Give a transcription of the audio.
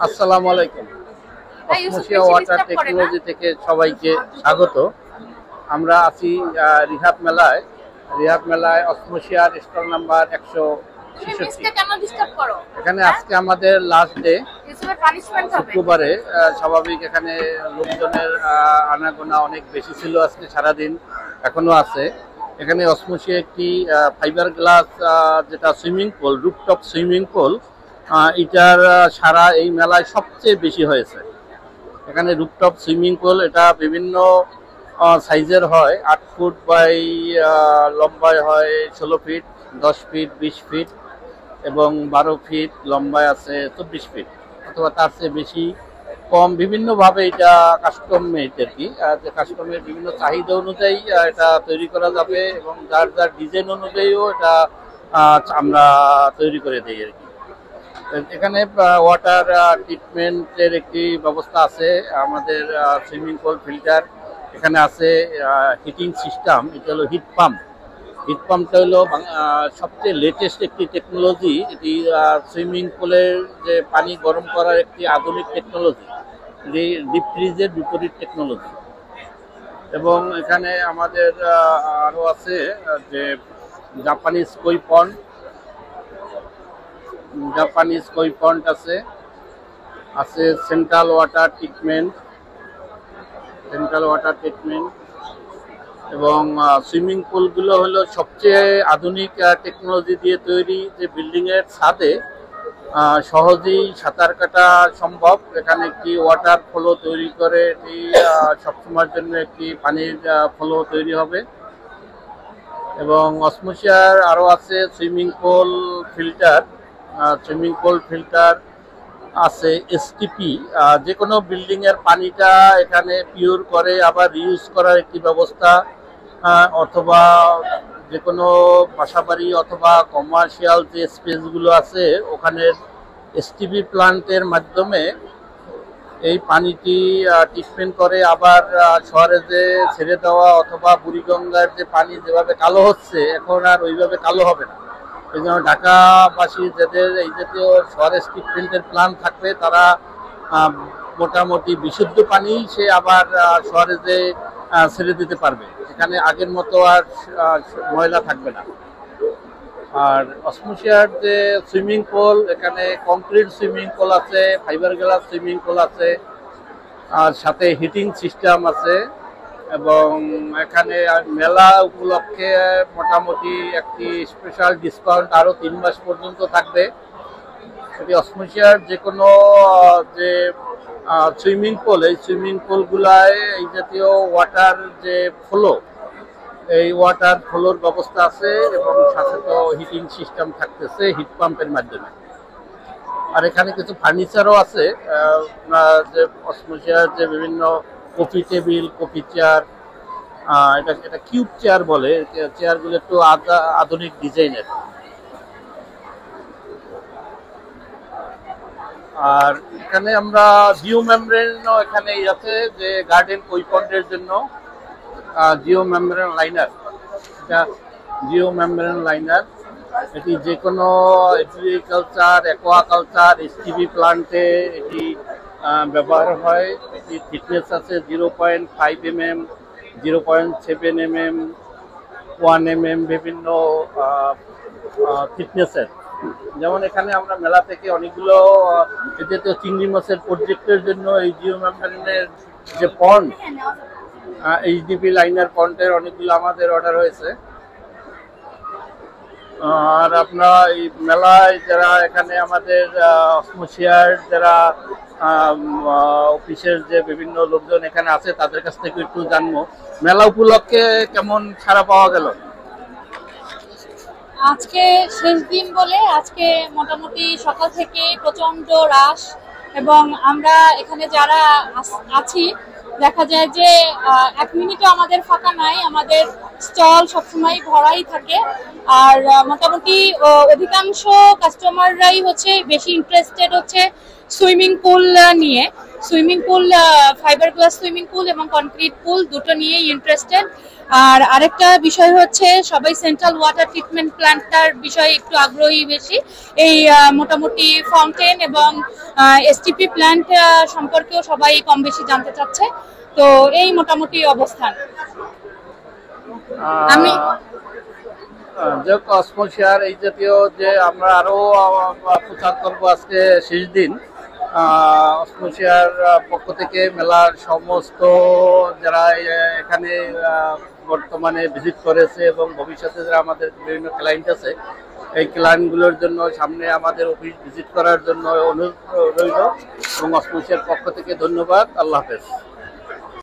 আসসালামু আলাইকুম। অসমোসিয়া water technology থেকে সবাইকে স্বাগত। আমরা আছি রিহাব মেলায় অসমোসিয়ার স্টল নাম্বার 166। এখানে আজকে আমাদের লাস্ট ডে, শুক্রবারে। স্বাভাবিক এখানে লোকজনের আনাগোনা অনেক বেশি ছিল আজকে সারাদিন, এখনো আছে। এখানে অসমোসিয়া একটি ফাইবার গ্লাস যেটা swimming pool, rooftop swimming pool, এটার সারা এই মেলায় সবচেয়ে বেশি হয়েছে। এখানে রুফটপ সুইমিং পুল, এটা বিভিন্ন সাইজের হয়। 8 ফুট বাই লম্বায় হয় 16 ফিট, 10 ফিট, 20 ফিট এবং 12 ফিট লম্বায় আছে, 24 ফিট অথবা তার চেয়ে বেশি কম। বিভিন্নভাবে এটা কাস্টম মেড আর কি, যে কাস্টমের বিভিন্ন চাহিদা অনুযায়ী এটা তৈরি করা যাবে এবং যার যার ডিজাইন অনুযায়ীও এটা আমরা তৈরি করে দিই আর কি। এখানে ওয়াটার ট্রিটমেন্টের একটি ব্যবস্থা আছে। আমাদের সুইমিং পুল ফিল্টার এখানে আছে, হিটিং সিস্টেম, এটা হলো হিট পাম্পটা হলো সবচেয়ে লেটেস্ট একটি টেকনোলজি। এটি সুইমিং পুলের যে পানি গরম করার একটি আধুনিক টেকনোলজি, ডিপ ফ্রিজের বিপরীত টেকনোলজি। এবং এখানে আমাদের আরও আছে যে জাপানিজ কই পন্ড আছে সেন্ট্রাল ওয়াটার ট্রিটমেন্ট এবং সুইমিং পুলগুলো হলো সবচেয়ে আধুনিক টেকনোলজি দিয়ে তৈরি, যে বিল্ডিংয়ের ছাদে সহজেই সাঁতার কাটা সম্ভব। এখানে একটি ওয়াটার ফ্লো তৈরি করে এটি সবসময়ের জন্য একটি পানির ফ্লো তৈরি হবে। এবং অসমোসিয়ার আরও আছে সুইমিং পুল ফিল্টার আছে, এসটিপি। যে কোনো বিল্ডিংয়ের পানিটা এখানে পিওর করে আবার রিউজ করার একটি ব্যবস্থা, অথবা যে কোনো বাসাবাড়ি অথবা কমার্শিয়াল যে স্পেসগুলো আছে ওখানে এসটিপি প্লান্টের মাধ্যমে এই পানিটি ট্রিটমেন্ট করে আবার শহরে যে ছেড়ে দেওয়া অথবা বুড়িগঙ্গার যে পানি যেভাবে কালো হচ্ছে এখন আর ওইভাবে কালো হবে না। এই জন্য ঢাকাবাসী যাদের এই জাতীয় শহরে ট্রিটমেন্টের প্ল্যান থাকবে তারা মোটামুটি বিশুদ্ধ পানি সে আবার শহরে যে ছেড়ে দিতে পারবে। এখানে আগের মতো আর ময়লা থাকবে না। আর অসমোসিয়ার যে সুইমিং পুল, এখানে কংক্রিট সুইমিং পুল আছে, ফাইবার গ্লাস সুইমিং পুল আছে, আর সাথে হিটিং সিস্টেম আছে। এবং এখানে মেলা উপলক্ষে মোটামুটি একটি স্পেশাল ডিসকাউন্ট আরও 3 মাস পর্যন্ত থাকবে। এটি অসমোসিয়ার যে কোনো যে সুইমিং পুল, এই সুইমিং পুলগুলায় এই জাতীয় ওয়াটার যে ফ্লো, এই ওয়াটার ফ্লোর ব্যবস্থা আছে এবং সাথে তো হিটিং সিস্টেম থাকতেছে হিট পাম্পের মাধ্যমে। আর এখানে কিছু ফার্নিচারও আছে, যে অসমোসিয়ার যে বিভিন্ন কফি টেবিল, কফি চেয়ার, এটা কিউব চেয়ার বলে, চেয়ারগুলো একটু আধুনিক ডিজাইনের। আর এখানে আমরা জিও মেমব্রেনও এখানে আছে, যে গার্ডেন কই পন্ডের জন্য জিও মেমব্রেন লাইনার। এটি যে কোনো এগ্রিকালচার, অ্যাকোয়াকালচার, এসটিভি প্লান্টে এটি ব্যবহার হয়। এটি থিকনেস আছে 0.5 mm, 0.7 mm, 1 mm, বিভিন্ন থিকনেসের। যেমন এখানে আমরা মেলা থেকে অনেকগুলো এতে চিংড়ি মাছের প্রজেক্টের জন্য এই জিও মেমব্রেনের যে পন্ড, এইচডিপি লাইনার পন্ডের অনেকগুলো আমাদের অর্ডার হয়েছে। আর আপনারা এই মেলায় যারা এখানে আমাদের অসমোসিয়ার যারা অফিসের যে বিভিন্ন লোকজন এখানে আছে তাদের কাছ থেকে একটু জানবো, মেলা উপলক্ষে কেমন সাড়া পাওয়া গেল? আজকে শেষ দিন বলে আজকে মোটামুটি সকাল থেকে প্রচন্ড রাশ, এবং আমরা এখানে যারা আছি দেখা যায় যে 1 মিনিটও আমাদের ফাঁকা নাই, আমাদের স্টল সবসময় ভরাই থাকে। আর মোটামুটি অধিকাংশ কাস্টমাররাই হচ্ছে বেশি ইন্টারেস্টেড হচ্ছে সুইমিং পুল নিয়ে। Swimming pool, fibre glass swimming pool এবং কনক্রিট পুল দুটো নিয়েই ইন্টারেস্টেড। আর আরেকটা বিষয় হচ্ছে সবাই সেন্ট্রাল ওয়াটার ট্রিটমেন্ট প্ল্যান্টটার বিষয়ে একটু আগ্রহী বেশি। এই মোটামুটি ফাউন্টেন এবং এসটিপি প্ল্যান্ট সম্পর্কেও সবাই কম বেশি জানতে চাচ্ছে। তো এই মোটামুটি অবস্থান। আমি যে কসমোশিয়ার এই জাতীয় যে আমরা আরো প্রচার করবো, আজকে শেষ দিন। অসমোশিয়ার পক্ষ থেকে মেলার সমস্ত যারা এখানে বর্তমানে ভিজিট করেছে এবং ভবিষ্যতে যারা আমাদের বিভিন্ন ক্লায়েন্ট আছে, এই ক্লায়েন্টগুলোর জন্য সামনে আমাদের অফিস ভিজিট করার জন্য অনুরোধ রইল এবং অসমোশিয়ার পক্ষ থেকে ধন্যবাদ। আল্লাহ হাফেজ।